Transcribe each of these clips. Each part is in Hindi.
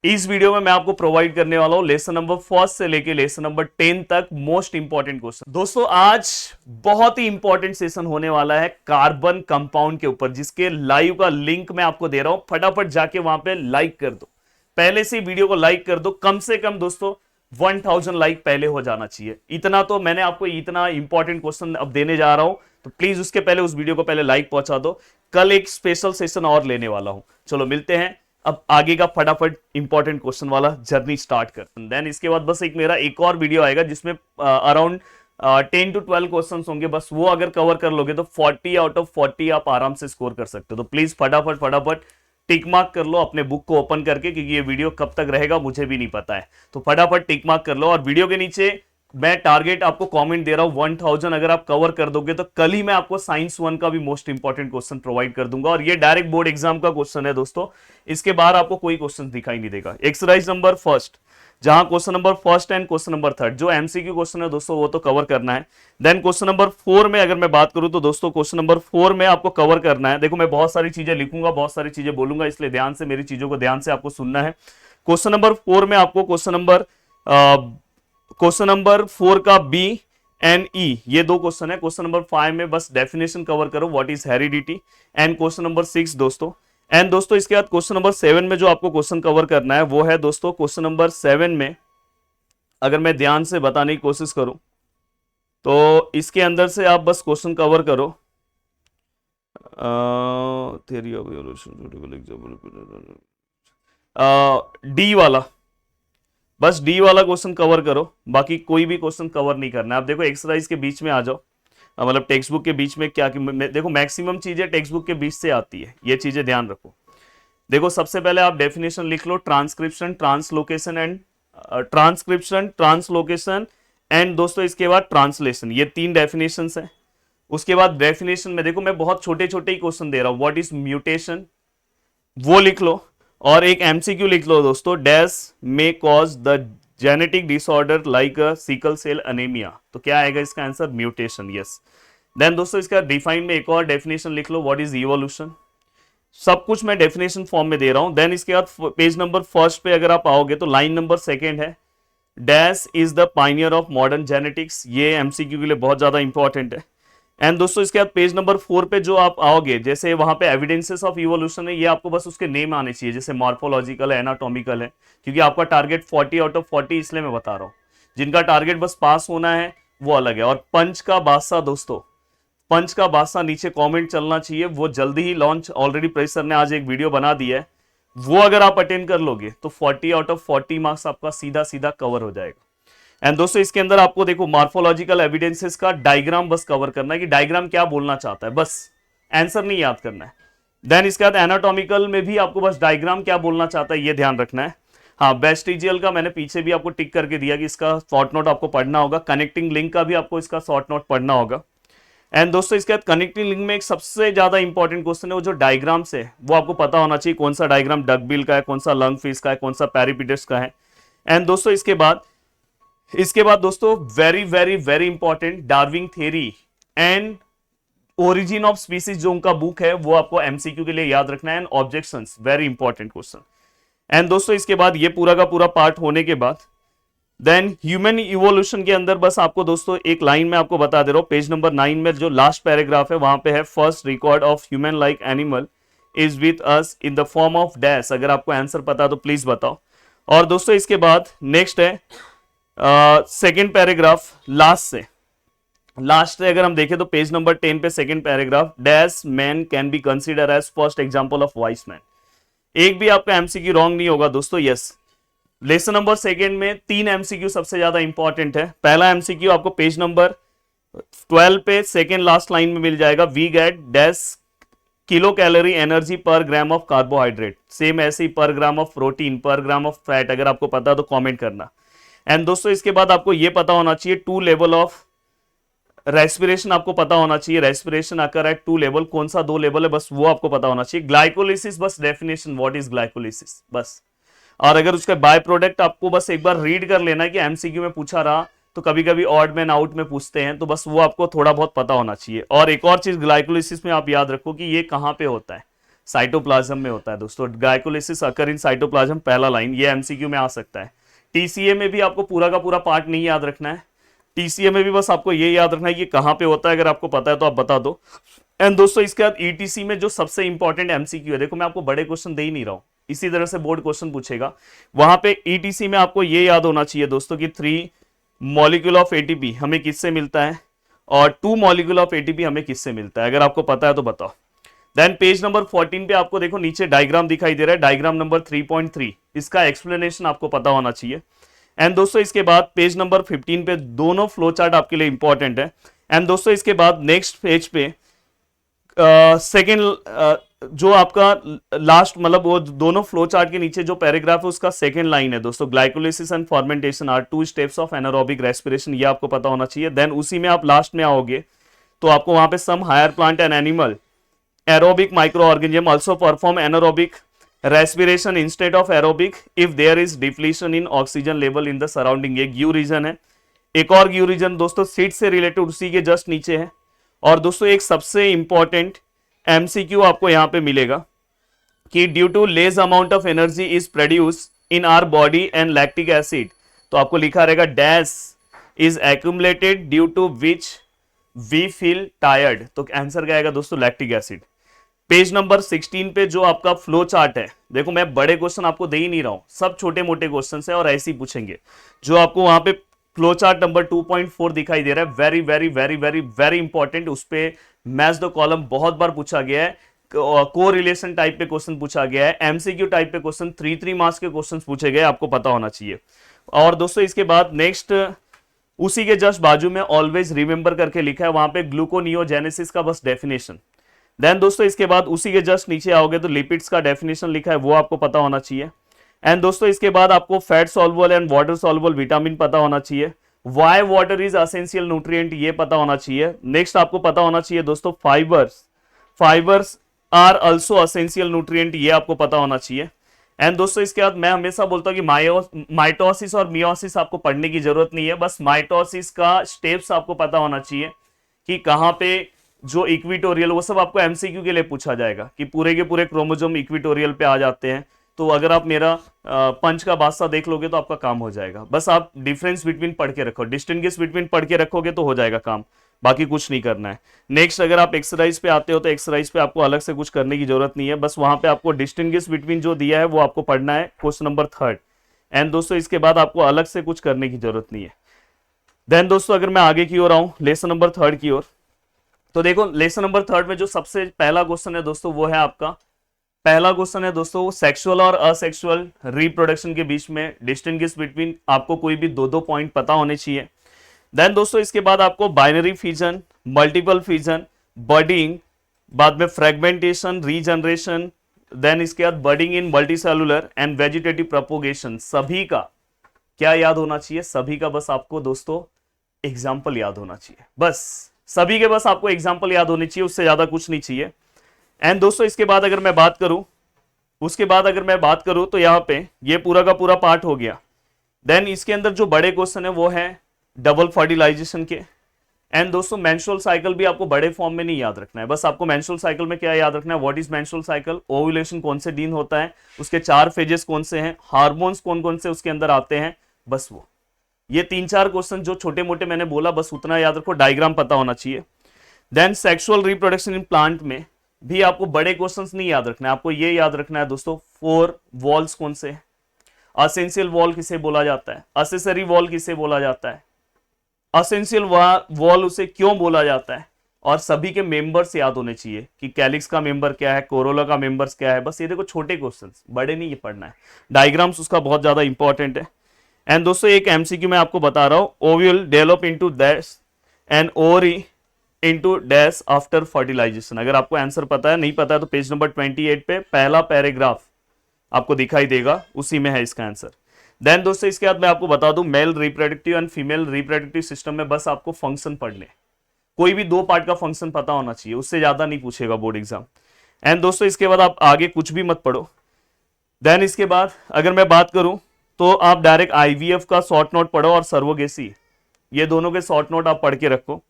इस वीडियो में मैं आपको प्रोवाइड करने वाला हूं लेसन नंबर फर्स्ट से लेके लेसन नंबर 10 तक मोस्ट इंपॉर्टेंट क्वेश्चन। दोस्तों आज बहुत ही इंपॉर्टेंट सेशन होने वाला है कार्बन कंपाउंड के ऊपर, जिसके लाइव का लिंक मैं आपको दे रहा हूं। फटाफट जाके वहां पे लाइक कर दो, पहले से वीडियो को लाइक कर दो। कम से कम दोस्तों 1000 लाइक पहले हो जाना चाहिए। इतना तो मैंने आपको इतना इंपॉर्टेंट क्वेश्चन अब देने जा रहा हूं, तो प्लीज उसके पहले उस वीडियो को पहले लाइक पहुंचा दो। कल एक स्पेशल सेशन और लेने वाला हूं। चलो मिलते हैं अब आगे का, फटाफट इंपॉर्टेंट क्वेश्चन वाला जर्नी स्टार्ट कर। देन इसके बाद बस मेरा एक और वीडियो आएगा जिसमें अराउंड 10 to 12 क्वेश्चंस होंगे। बस वो अगर कवर कर लोगे तो 40 आउट ऑफ 40 आप आराम से स्कोर कर सकते हो। तो प्लीज फटाफट फटाफट टिक मार्क कर लो अपने बुक को ओपन करके, क्योंकि ये वीडियो कब तक रहेगा मुझे भी नहीं पता है। तो फटाफट टिक मार्क कर लो। और वीडियो के नीचे मैं टारगेट आपको कमेंट दे रहा हूं 1000 अगर आप कवर कर दोगे तो कल ही मैं आपको साइंस 1 का भी मोस्ट इंपॉर्टेंट क्वेश्चन प्रोवाइड कर दूंगा। और ये डायरेक्ट बोर्ड एग्जाम का क्वेश्चन है दोस्तों, इसके बाहर आपको कोई क्वेश्चन दिखाई नहीं देगा। एक्सरसाइज नंबर फर्स्ट, जहां question number first and question number third जो एमसीक्यू क्वेश्चन है दोस्तों वो तो कवर करना है। देन क्वेश्चन नंबर 4 में अगर मैं बात करूं तो दोस्तों क्वेश्चन नंबर 4 में आपको कवर करना है। देखो मैं बहुत सारी चीजें लिखूंगा, बहुत सारी चीजें बोलूंगा, इसलिए ध्यान से मेरी चीजों को ध्यान से आपको सुनना है। क्वेश्चन नंबर 4 में आपको क्वेश्चन नंबर 4 का बी एंड ई ये दो क्वेश्चन है। क्वेश्चन नंबर 5 में बस डेफिनेशन कवर करो, what is heredity. And question number 6 दोस्तों। एंड दोस्तों इसके बाद क्वेश्चन नंबर 7 में जो आपको क्वेश्चन कवर करना है वो है दोस्तों क्वेश्चन नंबर 7 में अगर मैं ध्यान से बताने की कोशिश करूं तो इसके अंदर से आप बस क्वेश्चन कवर करो थ्योरी ऑफ इवोल्यूशन, डी वाला, बस डी वाला क्वेश्चन कवर करो, बाकी कोई भी क्वेश्चन कवर नहीं करना है। आप देखो एक्सरसाइज के बीच में आ जाओ, मतलब टेक्स्ट बुक के बीच में क्या देखो मैक्सिमम चीजें टेक्स्ट बुक के बीच से आती है, ये चीजें ध्यान रखो। देखो सबसे पहले आप डेफिनेशन लिख लो, ट्रांसक्रिप्शन ट्रांसलोकेशन एंड दोस्तों इसके बाद ट्रांसलेशन, ये 3 डेफिनेशन है। उसके बाद डेफिनेशन में देखो मैं बहुत छोटे छोटे ही क्वेश्चन दे रहा हूं, व्हाट इज म्यूटेशन वो लिख लो। और एक एमसीक्यू लिख लो दोस्तों, dash may cause the genetic disorder like a sickle cell anaemia, तो क्या आएगा इसका आंसर, म्यूटेशन, यस। देन दोस्तों इसका डिफाइन में एक और डेफिनेशन लिख लो, व्हाट इज इवोल्यूशन। सब कुछ मैं डेफिनेशन फॉर्म में दे रहा हूं। देन इसके बाद पेज नंबर फर्स्ट पे अगर आप आओगे तो लाइन नंबर 2 है, dash is the Pioneer of modern genetics, ये एमसीक्यू के लिए बहुत ज्यादा इंपॉर्टेंट है। एंड दोस्तों इसके बाद पेज नंबर 4 पे जो आप आओगे, जैसे वहां पे एविडेंसेस ऑफ इवोल्यूशन है, ये आपको बस उसके नेम आने चाहिए, जैसे मॉर्फोलॉजिकल है, एनाटॉमिकल है, क्योंकि आपका टारगेट 40 आउट ऑफ 40 इसलिए मैं बता रहा हूं। जिनका टारगेट बस पास होना है वो अलग है। और पंच का बादशाह दोस्तों, पंच का बादशाह नीचे कमेंट चलना चाहिए, वो जल्दी ही लॉन्च, ऑलरेडी प्रेस सर ने आज एक वीडियो बना दिया है, वो अगर आप अटेंड कर लोगे तो 40 आउट ऑफ 40 मार्क्स आपका सीधा सीधा कवर हो जाएगा। एंड दोस्तों इसके अंदर आपको देखो मॉर्फोलॉजिकल एविडेंसेस का डायग्राम बस कवर करना है कि डायग्राम क्या बोलना चाहता है, बस आंसर नहीं याद करना है। देन इसके बाद एनाटॉमिकल में भी आपको बस डायग्राम क्या बोलना चाहता है ये ध्यान रखना है। हाँ, वेस्टिजियल का मैंने पीछे भी आपको टिक करके दिया कि इसका शॉर्ट नोट आपको पढ़ना होगा, कनेक्टिंग लिंक का भी आपको इसका शॉर्ट नोट पढ़ना होगा। एंड दोस्तों इसके बाद कनेक्टिंग लिंक में एक सबसे ज्यादा इंपॉर्टेंट क्वेश्चन है, वो जो डायग्राम से वो आपको पता होना चाहिए, कौन सा डायग्राम डकबिल का है, कौन सा लंग फिश का है, कौन सा पैरीपिडेस का है। एंड दोस्तों इसके बाद दोस्तों very very very important Darwin theory and origin of species जो उनका बुक है वो आपको एमसीक्यू के लिए याद रखना है। And objections, very important question. And दोस्तों इसके बाद ये पूरा का पूरा पार्ट होने के बाद देन ह्यूमन इवोल्यूशन के अंदर बस आपको दोस्तों एक लाइन में आपको बता दे रहा हूं, पेज नंबर 9 में जो लास्ट पैराग्राफ है वहां पे है, first record of human like animal is with us in the form of dash. अगर आपको आंसर पता तो प्लीज बताओ। और दोस्तों इसके बाद नेक्स्ट है सेकेंड पैराग्राफ, लास्ट से अगर हम देखें तो पेज नंबर 10 पे second paragraph, dash man can be consider as first example of wise man. एक भी आपका एमसीक्यू रॉन्ग नहीं होगा दोस्तों, यस। लेसन नंबर 2 में 3 एमसीक्यू सबसे ज्यादा इंपॉर्टेंट है। पहला एमसीक्यू आपको पेज नंबर 12 पे सेकेंड लास्ट लाइन में मिल जाएगा, we get dash kilo calorie energy per gram of carbohydrate, same ऐसे ही पर ग्राम ऑफ प्रोटीन, पर ग्राम ऑफ फैट। अगर आपको पता तो कमेंट करना। एंड दोस्तों इसके बाद आपको यह पता होना चाहिए 2 लेवल ऑफ रेस्पिरेशन, आपको पता होना चाहिए रेस्पिरेशन अकर एट 2 लेवल, कौन सा 2 लेवल है बस वो आपको पता होना चाहिए। ग्लाइकोलिसिस, बस डेफिनेशन व्हाट इज ग्लाइकोलिसिस बस। और अगर उसका बाय प्रोडक्ट आपको बस एक बार रीड कर लेना है कि एमसीक्यू में पूछा रहा तो कभी कभी ऑड मैन आउट में पूछते हैं, तो बस वो आपको थोड़ा बहुत पता होना चाहिए। और एक और चीज ग्लाइकोलिसिस में आप याद रखो कि ये कहां पे होता है, साइटोप्लाज्म में होता है दोस्तों। ग्लाइकोलाइसिस अकर इन साइटोप्लाज्म, पहला लाइन, ये एमसीक्यू में आ सकता है। टीसीए में भी आपको पूरा का पूरा पार्ट नहीं याद रखना है, टीसीए में भी बस आपको ये याद रखना है कि कहां पे होता है, अगर आपको पता है तो आप बता दो। एंड दोस्तों इसके बाद ईटीसी में जो सबसे इंपॉर्टेंट एमसीक्यू है, देखो मैं आपको बड़े क्वेश्चन दे ही नहीं रहा हूं, इसी तरह से बोर्ड क्वेश्चन पूछेगा, वहां पे ईटीसी में आपको ये याद होना चाहिए दोस्तों कि 3 मॉलिक्यूल ऑफ एटीपी हमें किससे मिलता है और 2 मॉलिक्यूल ऑफ एटीपी हमें किससे मिलता है, अगर आपको पता है तो बताओ। देन पेज नंबर 14 पे आपको देखो नीचे डायग्राम दिखाई दे रहा है, डायग्राम नंबर 3.3, इसका एक्सप्लेनेशन आपको पता होना चाहिए। एंड दोस्तों इसके बाद पेज नंबर 15 पे दोनों फ्लो चार्ट आपके लिए इंपॉर्टेंट है। एंड दोस्तों इसके बाद नेक्स्ट पेज पे सेकेंड जो आपका लास्ट मतलब वो दोनों फ्लो चार्ट के नीचे जो पैराग्राफ है उसका सेकंड लाइन है दोस्तों, glycolysis and fermentation are 2 steps of anaerobic respiration, ये आपको पता होना चाहिए। देन उसी में आप लास्ट में आओगे तो आपको वहां पे some higher plant and animal aerobic microorganism also perform anaerobic respiration instead of aerobic if there is depletion in oxygen level in the surrounding। एक ग्यू रीजन है, एक और ग्यू रीजन दोस्तों सीट से रिलेटेड उसी के जस्ट नीचे है। और दोस्तों एक सबसे इंपॉर्टेंट एमसीक्यू आपको यहां पे मिलेगा कि due to less amount of energy is produce in our body and lactic acid, तो आपको लिखा रहेगा dash is accumulated due to which we feel tired, तो आंसर क्या आएगा दोस्तों, लैक्टिक एसिड। पेज नंबर 16 पे जो आपका फ्लो चार्ट है, देखो मैं बड़े क्वेश्चन आपको दे ही नहीं रहा हूं, सब छोटे मोटे क्वेश्चन है और ऐसे ही पूछेंगे। जो आपको वहां पे फ्लो चार्ट नंबर 2.4 दिखाई दे रहा है, very very very very very important, उस पे मैच द कॉलम बहुत बार पूछा गया है, को रिलेशन टाइप पे क्वेश्चन पूछा गया है, एमसीक्यू टाइप पे क्वेश्चन, 3 मार्क्स के क्वेश्चन पूछे गए, आपको पता होना चाहिए। और दोस्तों इसके बाद नेक्स्ट उसी के जस्ट बाजू में ऑलवेज रिमेंबर करके लिखा है, वहां पे ग्लूकोनियोजेनेसिस का बस डेफिनेशन। देन दोस्तों इसके बाद उसी के जस्ट नीचे आओगे तो लिपिड्स का डेफिनेशन लिखा है, वो आपको पता होना चाहिए। एंड दोस्तों इसके बाद आपको fat soluble and water soluble vitamin पता होना चाहिए, why water is essential nutrient ये पता होना चाहिए। नेक्स्ट आपको पता होना चाहिए दोस्तों fibres are also essential nutrient, ये आपको पता होना चाहिए। एंड दोस्तों इसके बाद मैं हमेशा बोलता हूं कि माइटोसिस और मियोसिस आपको पढ़ने की जरूरत नहीं है, बस माइटोसिस का स्टेप्स आपको पता होना चाहिए कि कहां पे जो इक्विटोरियल, वो सब आपको एमसीक्यू के लिए पूछा जाएगा कि पूरे के पूरे क्रोमोसोम इक्विटोरियल पे आ जाते हैं। तो अगर आप मेरा पंच का बादशाह देख लोगे तो आपका काम हो जाएगा, बस आप डिफरेंस बिटवीन पढ़ के रखो, डिस्टिंग्विश बिटवीन पढ़ के रखोगे तो हो जाएगा काम, बाकी कुछ नहीं करना है। नेक्स्ट अगर आप एक्सरसाइज पे आते हो तो एक्सरसाइज पे आपको अलग से कुछ करने की जरूरत नहीं है, बस वहां पे आपको डिस्टिंग्विश बिटवीन जो दिया है वो आपको पढ़ना है, क्वेश्चन नंबर 3। एंड दोस्तों इसके बाद आपको अलग से कुछ करने की जरूरत नहीं है। देन दोस्तों अगर मैं आगे की ओर आऊं लेसन नंबर 3 की ओर, तो देखो लेसन नंबर 3 में जो सबसे पहला क्वेश्चन है दोस्तों वो है आपका, पहला क्वेश्चन है दोस्तों सेक्सुअल और असेक्सुअल रिप्रोडक्शन के बीच में डिस्टिंग्विश बिटवीन, आपको कोई भी 2 पॉइंट पता होने चाहिए। देन दोस्तों इसके बाद आपको binary fission, multiple fission, budding, बाद में फ्रेगमेंटेशन, रीजनरेशन, देन इसके बाद budding in multicellular and vegetative propagation, सभी का क्या याद होना चाहिए, सभी का बस आपको दोस्तों एग्जाम्पल याद होना चाहिए, बस सभी के बस आपको एग्जाम्पल याद होनी चाहिए, उससे ज्यादा कुछ नहीं चाहिए। एंड दोस्तों इसके बाद अगर मैं बात करूं, उसके बाद अगर मैं बात करूं तो यहां पे ये पूरा का पूरा पार्ट हो गया। देन इसके अंदर जो बड़े क्वेश्चन है वो है डबल फर्टिलाइजेशन के। एंड दोस्तों मेंस्ट्रुअल साइकिल भी आपको बड़े फॉर्म में नहीं याद रखना है, बस आपको मेंस्ट्रुअल साइकिल में क्या याद रखना है, what is menstrual cycle, ovulation कौन से दिन होता है, उसके 4 फेजेस कौन से हैं, हार्मोन्स कौन कौन से उसके अंदर आते हैं, बस वो ये 3-4 क्वेश्चन जो छोटे मोटे मैंने बोला बस उतना याद रखो, डायग्राम पता होना चाहिए। Then sexual reproduction in plant में भी आपको बड़े क्वेश्चंस नहीं याद रखना है, आपको ये याद रखना है दोस्तों 4 वॉल्स कौन से, असेंशियल वॉल किसे बोला जाता है, असेसरी वॉल किसे बोला जाता है, असेंशियल वॉल उसे क्यों बोला जाता है, और सभी के मेंबर्स याद होने चाहिए कि कैलिक्स का मेंबर क्या है, कोरोला का मेंबर्स क्या है, बस ये देखो छोटे क्वेश्चंस, बड़े नहीं ये पढ़ना है। डायग्राम्स उसका बहुत ज्यादा इंपॉर्टेंट है। एंड दोस्तों एक एमसीक्यू मैं आपको बता रहा हूं, ovule develop into dash and ovary into dash after fertilisation. अगर आपको आंसर पता है, नहीं पता है तो पेज नंबर 28 पे पहला पैराग्राफ आपको दिखाई देगा, उसी में है इसका आंसर। देन दोस्तों इसके बाद मैं आपको बता दूं male reproductive and female reproductive system में बस आपको फंक्शन पढ़ने, कोई भी 2 पार्ट का फंक्शन पता होना चाहिए, उससे ज्यादा नहीं पूछेगा बोर्ड एग्जाम। एंड दोस्तों इसके बाद आप आगे कुछ भी मत पढ़ो। देन इसके बाद अगर मैं बात करूं तो आप डायरेक्ट आईवीएफ का शॉर्ट नोट पढ़ो और सर्वोगेसी, ये दोनों के शॉर्ट नोट आप पढ़ के रखो।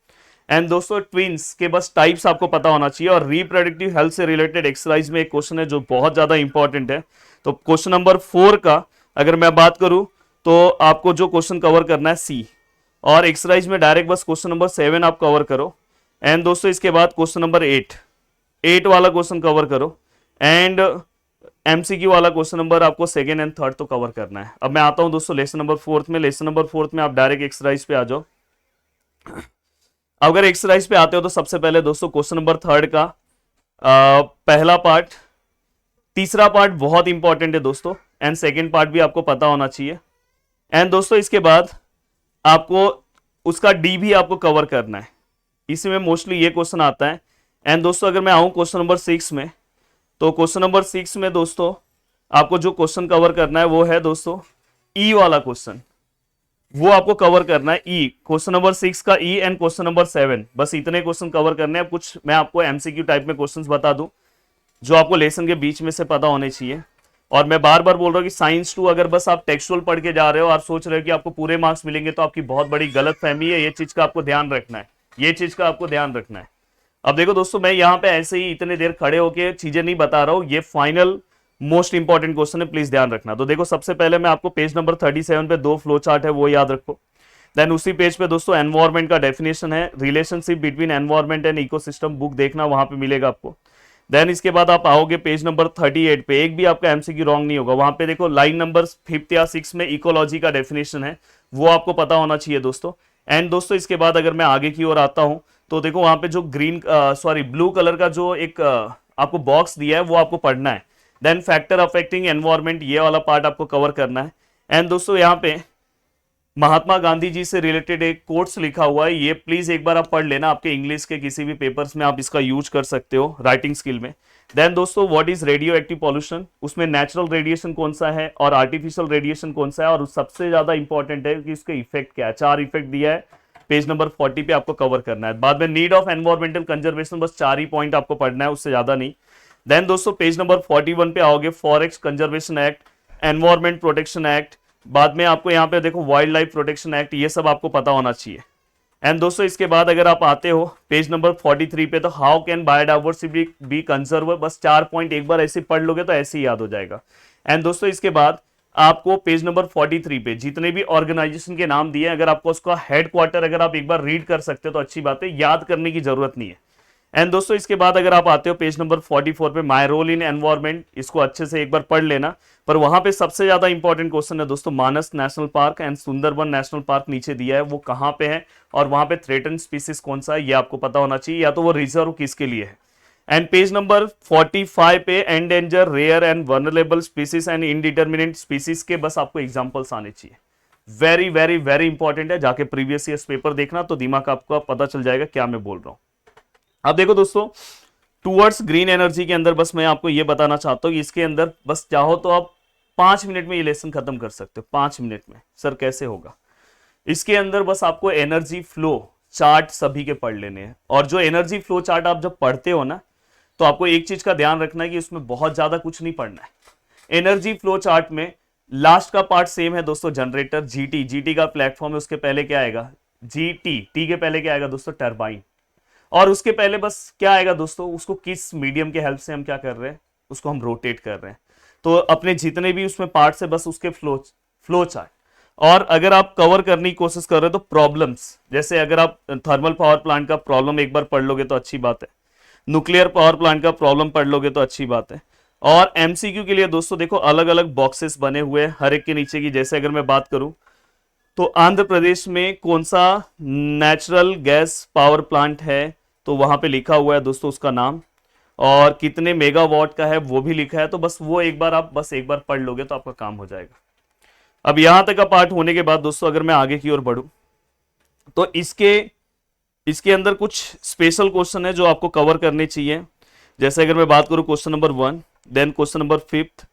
एंड दोस्तों ट्विंस के बस टाइप्स आपको पता होना चाहिए। और रिप्रोडक्टिव हेल्थ से रिलेटेड एक्सरसाइज में एक क्वेश्चन है जो बहुत ज्यादा इंपॉर्टेंट है। तो क्वेश्चन नंबर 4 का अगर मैं बात करूं तो आपको जो क्वेश्चन कवर करना है सी, और एक्सरसाइज में डायरेक्ट बस क्वेश्चन नंबर 7 आप कवर करो। एंड दोस्तों इसके बाद क्वेश्चन नंबर 8 वाला क्वेश्चन कवर करो। एंड एमसीक्यू वाला क्वेश्चन नंबर आपको सेकेंड एंड थर्ड तो कवर करना है। अब मैं आता हूं दोस्तों लेसन नंबर 4 में। लेसन नंबर 4 में आप डायरेक्ट एक्सरसाइज पे आ जाओ। अगर एक्सरसाइज पे आते हो तो सबसे पहले दोस्तों क्वेश्चन नंबर 3 का पहला पार्ट, तीसरा पार्ट बहुत इंपॉर्टेंट है दोस्तों, एंड सेकेंड पार्ट भी आपको पता होना चाहिए। एंड दोस्तों इसके बाद आपको उसका डी भी आपको कवर करना है, इसमें मोस्टली ये क्वेश्चन आता है। एंड दोस्तों अगर मैं आऊं क्वेश्चन नंबर 6 में, तो क्वेश्चन नंबर 6 में दोस्तों आपको जो क्वेश्चन कवर करना है वो है दोस्तों ई वाला क्वेश्चन, वो आपको कवर करना है। ई क्वेश्चन नंबर 6 का ई एंड क्वेश्चन नंबर 7, बस इतने क्वेश्चन कवर करने हैं। कुछ मैं आपको एमसीक्यू टाइप में क्वेश्चंस बता दूं जो आपको लेसन के बीच में से पता होने चाहिए। और मैं बार बार बोल रहा हूं कि साइंस 2 अगर बस आप टेक्सचुअल पढ़ के जा रहे हो और सोच रहे हो कि आपको पूरे मार्क्स मिलेंगे तो आपकी बहुत बड़ी गलत फहमी है। ये चीज का आपको ध्यान रखना है, ये चीज का आपको ध्यान रखना है। अब देखो दोस्तों, मैं यहाँ पे ऐसे ही इतने देर खड़े होके चीजें नहीं बता रहा हूँ, ये फाइनल मोस्ट इंपॉर्टेंट क्वेश्चन है, प्लीज ध्यान रखना। तो देखो सबसे पहले मैं आपको पेज नंबर 37 पे 2 फ्लो चार्ट है वो याद रखो। देन उसी पेज पे दोस्तों एनवायरमेंट का डेफिनेशन है, relationship between environment and ecosystem, book देखना वहां पे मिलेगा आपको। देन इसके बाद आप आओगे पेज नंबर 38 पे, एक भी आपका एमसीक्यू रॉन्ग नहीं होगा। वहां पे देखो लाइन नंबर 5 या 6 में इकोलॉजी का डेफिनेशन है, वो आपको पता होना चाहिए दोस्तों। एंड दोस्तों इसके बाद अगर मैं आगे की ओर आता हूं तो देखो वहां पे जो ब्लू कलर का जो एक आपको बॉक्स दिया है वो आपको पढ़ना है। देन फैक्टर अफेक्टिंग एनवायरमेंट, ये वाला पार्ट आपको कवर करना है। एंड दोस्तों यहाँ पे महात्मा गांधी जी से रिलेटेड एक कोट्स लिखा हुआ है, ये प्लीज एक बार आप पढ़ लेना, आपके इंग्लिश के किसी भी पेपर्स में आप इसका यूज कर सकते हो राइटिंग स्किल में। देन दोस्तों what is radio active pollution, उसमें नेचुरल रेडिएशन कौन सा है और आर्टिफिशियल रेडिएशन कौन सा है, और सबसे ज्यादा इंपॉर्टेंट है कि इसका इफेक्ट क्या है। 4 इफेक्ट दिया है, पेज नंबर 40 पे आपको कवर करना है। बाद में नीड ऑफ एनवायरमेंटल कंजर्वेशन, बस 4 ही पॉइंट आपको पढ़ना है, उससे ज्यादा नहीं। देन दोस्तों पेज नंबर 41 पे आओगे, forest conservation act, environment protection act, बाद में आपको यहाँ पे देखो वाइल्ड लाइफ प्रोटेक्शन एक्ट, ये सब आपको पता होना चाहिए। एंड दोस्तों इसके बाद अगर आप आते हो पेज नंबर 43 पे, तो how can biodiversity B conserve, बस 4 पॉइंट एक बार ऐसे पढ़ लोगे तो ऐसे ही याद हो जाएगा। एंड दोस्तों इसके बाद आपको पेज नंबर 43 पे जितने भी ऑर्गेनाइजेशन के नाम दिए, अगर आपको उसका हेडक्वार्टर अगर आप एक बार रीड कर सकते हो तो अच्छी बात है, याद करने की जरूरत नहीं है। एंड दोस्तों इसके बाद अगर आप आते हो पेज नंबर 44 पे, माय रोल इन एनवायरमेंट, इसको अच्छे से एक बार पढ़ लेना। पर वहां पे सबसे ज्यादा इंपॉर्टेंट क्वेश्चन है दोस्तों Manas national park and Sundarban national park, नीचे दिया है वो कहां पे है और वहां पे थ्रेटन स्पीसीज कौन सा है ये आपको पता होना चाहिए, या तो वो रिजर्व किसके लिए है। एंड पेज नंबर 45 पे endanger, rare and vulnerable species and indeterminate species के बस आपको एग्जांपल्स आने चाहिए। वेरी वेरी वेरी इंपॉर्टेंट है, जाके प्रीवियस ईयर्स पेपर देखना तो दिमाग आपको पता चल जाएगा क्या मैं बोल रहा हूं। अब देखो दोस्तों, टूवर्ड्स ग्रीन एनर्जी के अंदर बस मैं आपको ये बताना चाहता हूँ कि इसके अंदर बस चाहो तो आप 5 मिनट में ये लेसन खत्म कर सकते हो। 5 मिनट में सर कैसे होगा? इसके अंदर बस आपको एनर्जी फ्लो चार्ट सभी के पढ़ लेने हैं, और जो एनर्जी फ्लो चार्ट आप जब पढ़ते हो ना, तो आपको एक चीज का ध्यान रखना है कि उसमें बहुत ज्यादा कुछ नहीं पढ़ना है। एनर्जी फ्लो चार्ट में लास्ट का पार्ट सेम है दोस्तों, जनरेटर जीटी, जीटी का प्लेटफॉर्म है, उसके पहले क्या आएगा जीटी, टी के पहले क्या आएगा दोस्तों टरबाइन, और उसके पहले बस क्या आएगा दोस्तों, उसको किस मीडियम के हेल्प से हम क्या कर रहे हैं, उसको हम रोटेट कर रहे हैं। तो अपने जितने भी उसमें पार्ट्स है बस उसके फ्लो चार्ट। और अगर आप कवर करने की कोशिश कर रहे हो तो प्रॉब्लम्स, जैसे अगर आप थर्मल पावर प्लांट का प्रॉब्लम एक बार पढ़ लोगे तो अच्छी बात है, न्यूक्लियर पावर प्लांट का प्रॉब्लम पढ़ लोगे तो अच्छी बात है। और एमसीक्यू के लिए दोस्तों देखो अलग अलग बॉक्सेस बने हुए हैं हर एक के नीचे की। जैसे अगर मैं बात करूं तो आंध्र प्रदेश में कौन सा नेचुरल गैस पावर प्लांट है, तो वहां पे लिखा हुआ है दोस्तों उसका नाम, और कितने मेगावाट का है वो भी लिखा है। तो बस वो एक बार आप बस एक बार पढ़ लोगे तो आपका काम हो जाएगा। अब यहां तक का पार्ट होने के बाद दोस्तों अगर मैं आगे की ओर बढ़ूं तो इसके अंदर कुछ स्पेशल क्वेश्चन है जो आपको कवर करने चाहिए। जैसे अगर मैं बात करूं question number 1, then question number 5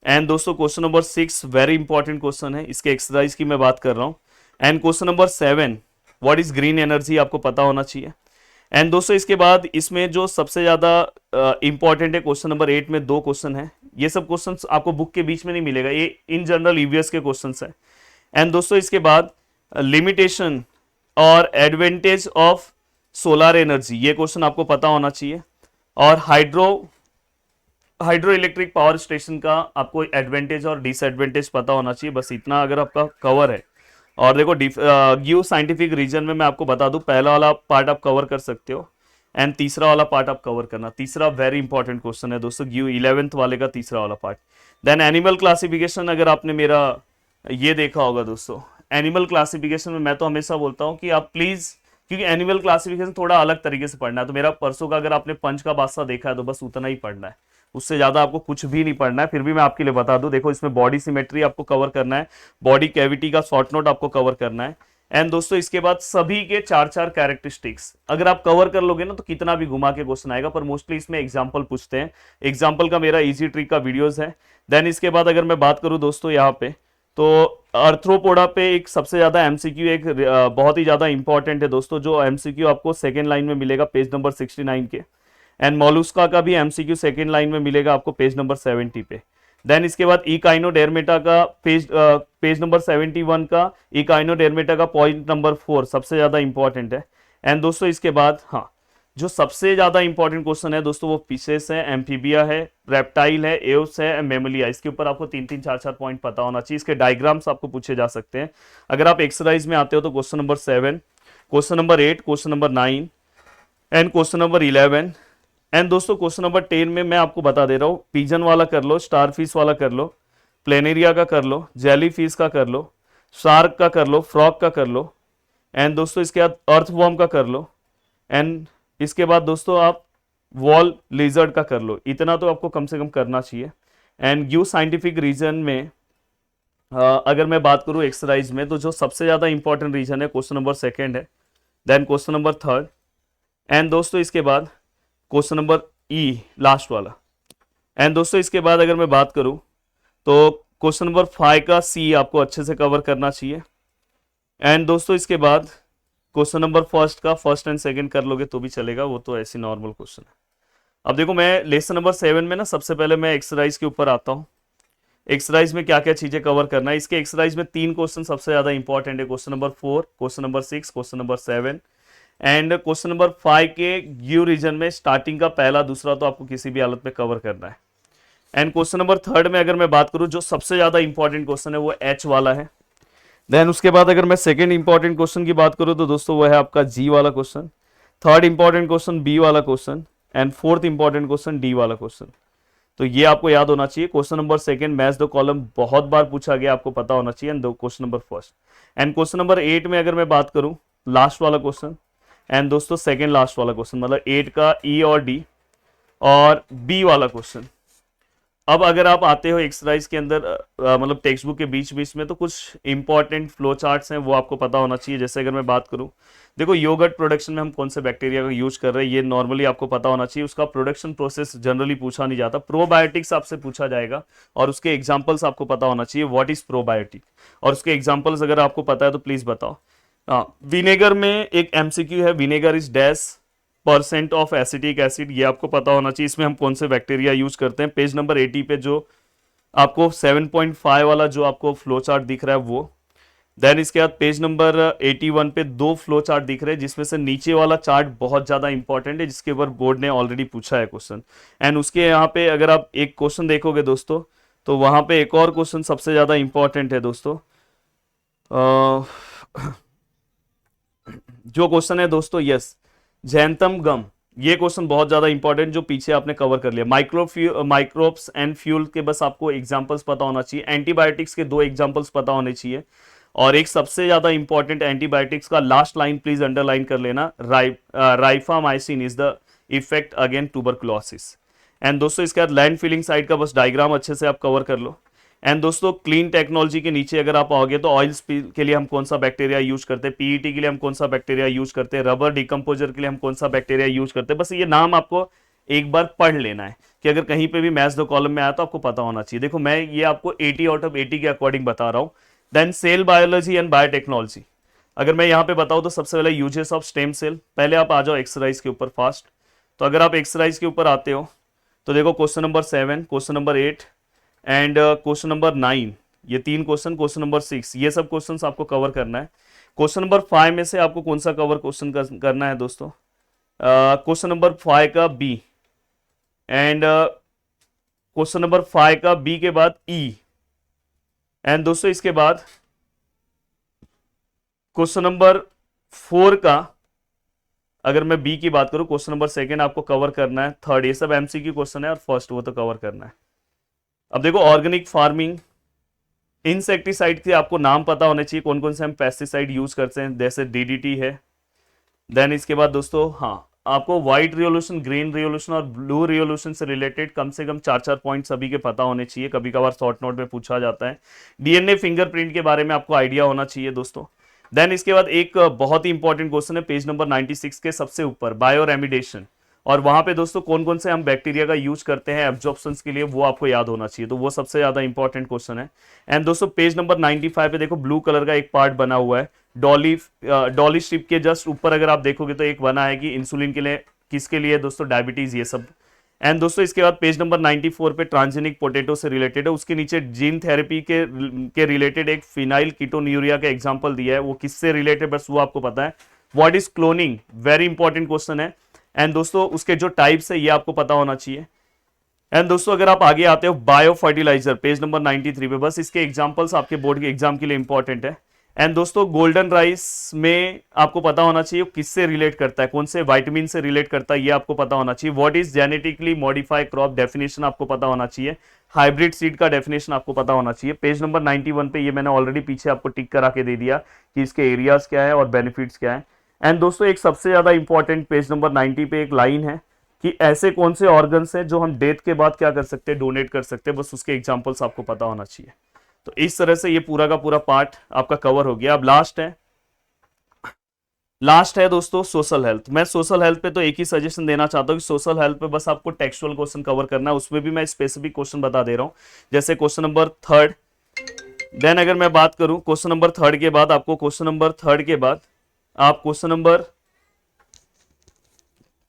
and दोस्तों question number 6 very important question है, इसके एक्सरसाइज की मैं बात कर रहा हूं। And question number 7 what is green energy आपको पता होना चाहिए। एंड दोस्तों इसके बाद इसमें जो सबसे ज्यादा इंपॉर्टेंट है क्वेश्चन नंबर 8 में 2 क्वेश्चन है, ये सब क्वेश्चंस आपको बुक के बीच में नहीं मिलेगा, ये इन जनरल ईवीएस के क्वेश्चंस है। एंड दोस्तों इसके बाद लिमिटेशन और एडवांटेज ऑफ सोलर एनर्जी, ये क्वेश्चन आपको पता होना चाहिए। और हाइड्रो इलेक्ट्रिक पावर स्टेशन का आपको एडवांटेज और डिसएडवांटेज पता होना चाहिए, बस इतना अगर आपका कवर है। और देखो गिव साइंटिफिक रीजन में मैं आपको बता दूं, पहला वाला पार्ट आप कवर कर सकते हो एंड तीसरा वाला पार्ट आप कवर करना। तीसरा वेरी इंपॉर्टेंट क्वेश्चन है दोस्तों, गिव 11th वाले का तीसरा वाला पार्ट। देन एनिमल क्लासिफिकेशन, अगर आपने मेरा ये देखा होगा दोस्तों, एनिमल क्लासिफिकेशन में मैं तो हमेशा बोलता हूँ कि आप प्लीज, क्योंकि एनिमल क्लासिफिकेशन थोड़ा अलग तरीके से पढ़ना है, तो मेरा परसों का अगर आपने पंच का बादशाह देखा है तो बस उतना ही पढ़ना है, उससे ज्यादा आपको कुछ भी नहीं पढ़ना है। फिर भी मैं आपके लिए बता दूं, देखो इसमें बॉडी सिमेट्री आपको कवर करना है, बॉडी कैविटी का शॉर्ट नोट आपको कवर करना है। एंड दोस्तों इसके बाद सभी के चार चार कैरेक्टरिस्टिक्स अगर आप कवर कर लोगे ना तो कितना भी घुमा के क्वेश्चन आएगा, पर मोस्टली इसमें एग्जाम्पल पूछते हैं। एग्जाम्पल का मेरा इजी ट्रिक का वीडियोस है। देन इसके बाद अगर मैं बात करूं दोस्तों यहाँ पे, तो अर्थ्रोपोडा पे एक सबसे ज्यादा एमसीक्यू एक बहुत ही ज्यादा इंपॉर्टेंट है दोस्तों, जो एमसीक्यू आपको सेकेंड लाइन में मिलेगा पेज नंबर 69 के। एंड मोलुस्का का भी एमसीक्यू सेकेंड लाइन में मिलेगा आपको पेज नंबर 70 पे। देन इसके बाद इकाइनोडेर्मेटा का पेज नंबर 71 का इकाइनोडेर्मेटा का पॉइंट नंबर 4 सबसे ज्यादा इंपॉर्टेंट है। एंड दोस्तों इसके बाद हाँ, जो सबसे ज्यादा इंपॉर्टेंट क्वेश्चन है दोस्तों वो फिशेस है, एम्फीबिया है, रेप्टाइल है, एव्स है, मेमलिया। इसके ऊपर आपको 3-3 4-4 पॉइंट पता होना चाहिए। इसके डायग्राम्स आपको पूछे जा सकते हैं। अगर आप एक्सरसाइज में आते हो तो question number 7, question number 8, question number 9 and question number 11। And दोस्तों क्वेश्चन नंबर 10 में मैं आपको बता दे रहा हूँ, पिजन वाला कर लो, स्टार फिश वाला कर लो, प्लेनेरिया का कर लो, जेली फिश का कर लो, शार्क का कर लो, फ्रॉग का कर लो। एंड दोस्तों इसके बाद अर्थवॉर्म का कर लो। एंड इसके बाद दोस्तों आप वॉल लिजर्ड का कर लो। इतना तो आपको कम से कम करना चाहिए। एंड गिव साइंटिफिक रीजन में अगर मैं बात करूं एक्सरसाइज में, तो जो सबसे ज्यादा इंपॉर्टेंट रीजन है क्वेश्चन नंबर 2 है, देन क्वेश्चन नंबर 3 एंड दोस्तों इसके बाद क्वेश्चन नंबर ई लास्ट वाला। एंड दोस्तों इसके बाद अगर मैं बात करूं तो क्वेश्चन नंबर 5 का सी आपको अच्छे से कवर करना चाहिए। एंड दोस्तों इसके बाद क्वेश्चन नंबर फर्स्ट का फर्स्ट एंड सेकंड कर लोगे तो भी चलेगा, वो तो ऐसी नॉर्मल क्वेश्चन है। अब देखो मैं लेसन नंबर 7 में ना सबसे पहले मैं एक्सरसाइज के ऊपर आता हूँ। एक्सरसाइज में क्या क्या चीजें कवर करना है, इसके एक्सरसाइज में 3 क्वेश्चन सबसे ज्यादा इंपॉर्टेंट है, question number 4, question number 6, question number 7। And question number 5 के गिव रीजन में स्टार्टिंग का पहला दूसरा तो आपको किसी भी हालत में कवर करना है। एंड क्वेश्चन नंबर 3 में अगर मैं बात करूं, जो सबसे ज्यादा इंपॉर्टेंट क्वेश्चन है वो एच वाला है। देन उसके बाद अगर मैं सेकेंड इंपॉर्टेंट क्वेश्चन की बात करूं तो दोस्तों वो है आपका जी वाला question, third important question B वाला question and fourth important question D वाला क्वेश्चन। तो ये आपको याद होना चाहिए। Question number 2 match the column बहुत बार पूछा गया, आपको पता होना चाहिए। And question number 1 and question number 8 में अगर मैं बात करूं लास्ट वाला क्वेश्चन एंड दोस्तों सेकेंड लास्ट वाला क्वेश्चन, मतलब 8 का ई और डी और बी वाला क्वेश्चन। अब अगर आप आते हो एक्सरसाइज के अंदर मतलब टेक्स्ट बुक के बीच बीच में, तो कुछ इंपॉर्टेंट फ्लो चार्ट्स हैं वो आपको पता होना चाहिए। जैसे अगर मैं बात करूं, देखो योगर्ट प्रोडक्शन में हम कौन से बैक्टीरिया का यूज कर रहे हैं ये नॉर्मली आपको पता होना चाहिए। उसका प्रोडक्शन प्रोसेस जनरली पूछा नहीं जाता, प्रोबायोटिक्स आपसे पूछा जाएगा और उसके एग्जाम्पल्स आपको पता होना चाहिए, व्हाट इज प्रोबायोटिक, और उसके एग्जाम्पल्स अगर आपको पता है तो प्लीज बताओ। विनेगर में एक एमसीक्यू है, vinegar is dash % of acetic acid, ये आपको पता होना चाहिए। इसमें हम कौन से बैक्टीरिया यूज करते हैं, पेज नंबर 80 पे जो आपको 7.5 वाला जो आपको फ्लो चार्ट दिख रहा है वो। देन इसके बाद पेज नंबर 81 पे 2 फ्लो चार्ट दिख रहे हैं, जिसमें से नीचे वाला चार्ट बहुत ज्यादा इंपॉर्टेंट है, जिसके ऊपर बोर्ड ने ऑलरेडी पूछा है क्वेश्चन। एंड उसके यहाँ पे अगर आप एक क्वेश्चन देखोगे दोस्तों, तो वहां पे एक और क्वेश्चन सबसे ज्यादा इंपॉर्टेंट है दोस्तों। जो क्वेश्चन है दोस्तों, यस, जैंतम गम, ये क्वेश्चन बहुत ज्यादा इंपॉर्टेंट, जो पीछे आपने कवर कर लिया। माइक्रोब्स एंड फ्यूल के बस आपको एग्जांपल्स पता होना चाहिए। एंटीबायोटिक्स के 2 एग्जांपल्स पता होने चाहिए। और एक सबसे ज्यादा इंपॉर्टेंट एंटीबायोटिक्स का लास्ट लाइन प्लीज अंडरलाइन कर लेना, rifamycin is the effect against tuberculosis. And दोस्तों इसके बाद लैंड फिलिंग साइड का बस डायग्राम अच्छे से आप कवर कर लो। एंड दोस्तों क्लीन टेक्नोलॉजी के नीचे अगर आप आओगे तो ऑयल स्पिल के लिए हम कौन सा बैक्टीरिया यूज करते हैं, पीईटी के लिए हम कौन सा बैक्टीरिया यूज करते हैं, रबर डिकम्पोजर के लिए हम कौन सा बैक्टीरिया यूज करते हैं। बस ये नाम आपको एक बार पढ़ लेना है कि अगर कहीं पे भी मैच द कॉलम में आया तो आपको पता होना चाहिए। देखो मैं ये आपको 80 आउट ऑफ 80 के अकॉर्डिंग बता रहा हूँ। Then cell biology and biotechnology, अगर मैं यहाँ पे बताऊँ तो सबसे पहले यूजेस ऑफ स्टेम सेल। पहले आप आ जाओ एक्सरसाइज के ऊपर फास्ट। तो अगर आप एक्सरसाइज के ऊपर आते हो तो देखो question number 7, question number 8 and question number 9, ये 3 क्वेश्चन, क्वेश्चन नंबर 6, ये सब क्वेश्चंस आपको कवर करना है। क्वेश्चन नंबर 5 में से आपको कौन सा कवर क्वेश्चन करना है दोस्तों, क्वेश्चन नंबर 5 का बी, एंड क्वेश्चन नंबर 5 का बी के बाद ई, एंड दोस्तों इसके बाद क्वेश्चन नंबर 4 का अगर मैं बी की बात करूं, क्वेश्चन नंबर सेकंड आपको कवर करना है, थर्ड, ये सब एमसीक्यू क्वेश्चन है, और फर्स्ट वो तो कवर करना है। अब देखो ऑर्गेनिक फार्मिंग, इंसेक्टिसाइड के आपको नाम पता होने चाहिए, कौन कौन से हम पेस्टिसाइड यूज करते हैं, जैसे डीडीटी है। देन इसके बाद दोस्तों हाँ, आपको व्हाइट रिवोल्यूशन, ग्रीन रिवोल्यूशन और ब्लू रिवोल्यूशन से रिलेटेड कम से कम 4-4 पॉइंट सभी के पता होने चाहिए, कभी कभार शॉर्ट नोट में पूछा जाता है। डीएनए फिंगरप्रिंट के बारे में आपको आइडिया होना चाहिए दोस्तों। देन इसके बाद एक बहुत ही इंपॉर्टेंट क्वेश्चन है पेज नंबर 96 के सबसे ऊपर, बायो रेमिडेशन, और वहां पे दोस्तों कौन कौन से हम बैक्टीरिया का यूज करते हैं एब्जॉर्प्शन के लिए, वो आपको याद होना चाहिए, तो वो सबसे ज्यादा इंपॉर्टेंट क्वेश्चन है। एंड दोस्तों पेज नंबर 95 पे देखो ब्लू कलर का एक पार्ट बना हुआ है, डॉली स्ट्रिप के जस्ट ऊपर अगर आप देखोगे तो एक बना है कि इंसुलिन के लिए, किसके लिए दोस्तों, डायबिटीज, ये सब। एंड दोस्तों इसके बाद पेज नंबर 94 पे ट्रांसजेनिक पोटैटो से रिलेटेड है, उसके नीचे जीन थेरेपी के रिलेटेड एक फिनाइल कीटोन्यूरिया का एग्जांपल दिया है, वो किससे रिलेटेड बस वो आपको पता है। What is cloning, very important question है। एंड दोस्तों उसके जो टाइप्स है ये आपको पता होना चाहिए। एंड दोस्तों अगर आप आगे आते हो बायो फर्टिलाइजर पेज नंबर 93 पे, बस इसके एग्जांपल्स आपके बोर्ड के एग्जाम के लिए इंपॉर्टेंट है। एंड दोस्तों गोल्डन राइस में आपको पता होना चाहिए किससे रिलेट करता है, कौन से विटामिन से रिलेट करता है, ये आपको पता होना चाहिए। What is genetically modified crop, definition आपको पता होना चाहिए। हाइब्रिड सीड का डेफिनेशन आपको पता होना चाहिए। पेज नंबर 91 पे ये मैंने ऑलरेडी पीछे आपको टिक करा के दे दिया कि इसके एरियाज क्या है और बेनिफिट्स क्या है। एंड दोस्तों एक सबसे ज्यादा इंपॉर्टेंट पेज नंबर 90 पे एक लाइन है कि ऐसे कौन से ऑर्गन्स हैं जो हम डेथ के बाद क्या कर सकते हैं, डोनेट कर सकते हैं, बस उसके एग्जांपल्स आपको पता होना चाहिए। तो इस तरह से ये पूरा का पूरा पार्ट आपका कवर हो गया। अब लास्ट है दोस्तों सोशल हेल्थ। मैं सोशल हेल्थ पे तो एक ही सजेशन देना चाहता हूँ कि सोशल हेल्थ पे बस आपको टेक्सुअल क्वेश्चन कवर करना है, उसमें भी मैं स्पेसिफिक क्वेश्चन बता दे रहा हूँ, जैसे क्वेश्चन नंबर 3। देन अगर मैं बात करूं क्वेश्चन नंबर 3 के बाद आपको क्वेश्चन नंबर 3 के बाद आप क्वेश्चन नंबर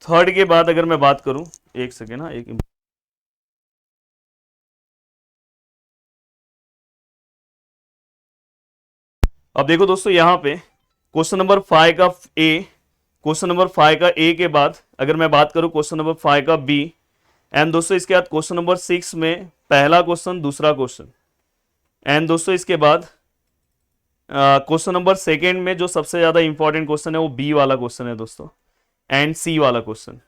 3 के बाद अगर मैं बात करूं, एक सेकेंड ना, एक अब देखो दोस्तों यहां पे क्वेश्चन नंबर 5 का ए, क्वेश्चन नंबर 5 का ए के बाद अगर मैं बात करूं क्वेश्चन नंबर 5 का बी, एंड दोस्तों इसके बाद क्वेश्चन नंबर 6 में पहला क्वेश्चन, दूसरा क्वेश्चन, एंड दोस्तों इसके बाद क्वेश्चन नंबर सेकेंड में जो सबसे ज्यादा इंपॉर्टेंट क्वेश्चन है वो बी वाला क्वेश्चन है दोस्तों, एंड सी वाला क्वेश्चन।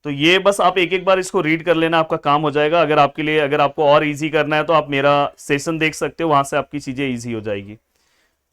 तो ये बस आप एक एक बार इसको रीड कर लेना, आपका काम हो जाएगा। अगर आपके लिए, अगर आपको और इजी करना है तो आप मेरा सेशन देख सकते हो, वहां से आपकी चीजें इजी हो जाएगी।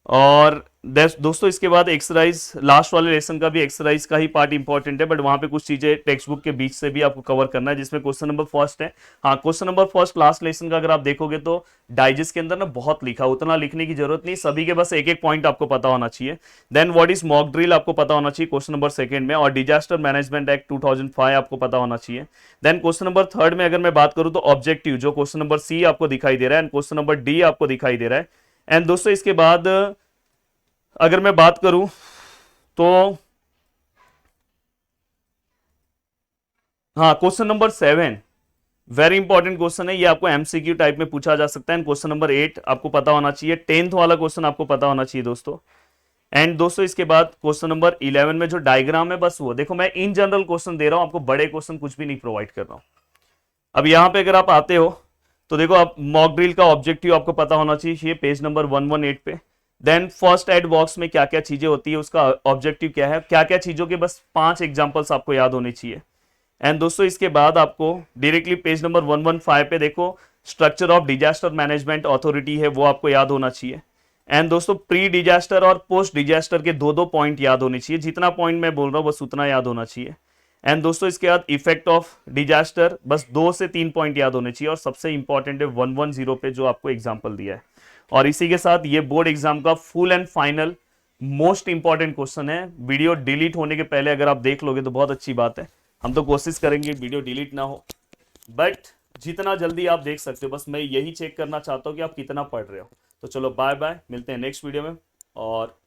और दोस्तों इसके बाद एक्सरसाइज, लास्ट वाले लेसन का भी एक्सरसाइज का ही पार्ट इंपॉर्टेंट है, बट वहां पे कुछ चीजें टेक्स्ट बुक के बीच से भी आपको कवर करना है, जिसमें क्वेश्चन नंबर फर्स्ट है। हाँ, question number first last lesson का अगर आप देखोगे तो डाइजेस्ट के अंदर ना बहुत लिखा, उतना लिखने की जरूरत नहीं, सभी के बस एक एक पॉइंट आपको पता होना चाहिए। Then what is mock drill आपको पता होना चाहिए क्वेश्चन नंबर सेकंड में, और डिजास्टर मैनेजमेंट एक्ट 2005 आपको पता होना चाहिए। देन क्वेश्चन नंबर थर्ड में अगर मैं बात करूं तो ऑब्जेक्टिव, जो क्वेश्चन नंबर सी आपको दिखाई दे रहा है, एंड क्वेश्चन नंबर डी आपको दिखाई दे रहा है। एंड दोस्तों इसके बाद अगर मैं बात करूं तो हाँ, question number 7 very important question है, ये आपको एमसीक्यू टाइप में पूछा जा सकता है। क्वेश्चन नंबर 8 आपको पता होना चाहिए, 10th वाला क्वेश्चन आपको पता होना चाहिए दोस्तों। एंड दोस्तों इसके बाद क्वेश्चन नंबर 11 में जो डायग्राम है, बस वो देखो, मैं इन जनरल क्वेश्चन दे रहा हूं आपको, बड़े क्वेश्चन कुछ भी नहीं प्रोवाइड कर रहा हूं। अब यहां पे अगर आप आते हो तो देखो, आप मॉक ड्रिल का ऑब्जेक्टिव आपको पता होना चाहिए, पेज नंबर 118 पे। देन फर्स्ट एड बॉक्स में क्या क्या चीजें होती है, उसका ऑब्जेक्टिव क्या है, क्या क्या चीजों के बस 5 एग्जांपल्स आपको याद होने चाहिए। एंड दोस्तों इसके बाद आपको डायरेक्टली पेज नंबर 115 पे देखो, structure of disaster management authority है, वो आपको याद होना चाहिए। एंड दोस्तों प्री डिजास्टर और पोस्ट डिजास्टर के दो पॉइंट याद होने चाहिए, जितना पॉइंट मैं बोल रहा हूं बस उतना याद होना चाहिए। एंड दोस्तों इसके बाद इफेक्ट ऑफ डिजास्टर, बस 2 से 3 पॉइंट याद होने चाहिए, और सबसे इंपॉर्टेंट है 110 पे जो आपको एग्जाम्पल दिया है। और इसी के साथ ये बोर्ड एग्जाम का full and final most important question है। वीडियो डिलीट होने के पहले अगर आप देख लोगे तो बहुत अच्छी बात है, हम तो कोशिश करेंगे वीडियो डिलीट ना हो, बट जितना जल्दी आप देख सकते हो, बस मैं यही चेक करना चाहता हूँ कि आप कितना पढ़ रहे हो। तो चलो बाय बाय, मिलते हैं नेक्स्ट वीडियो में, और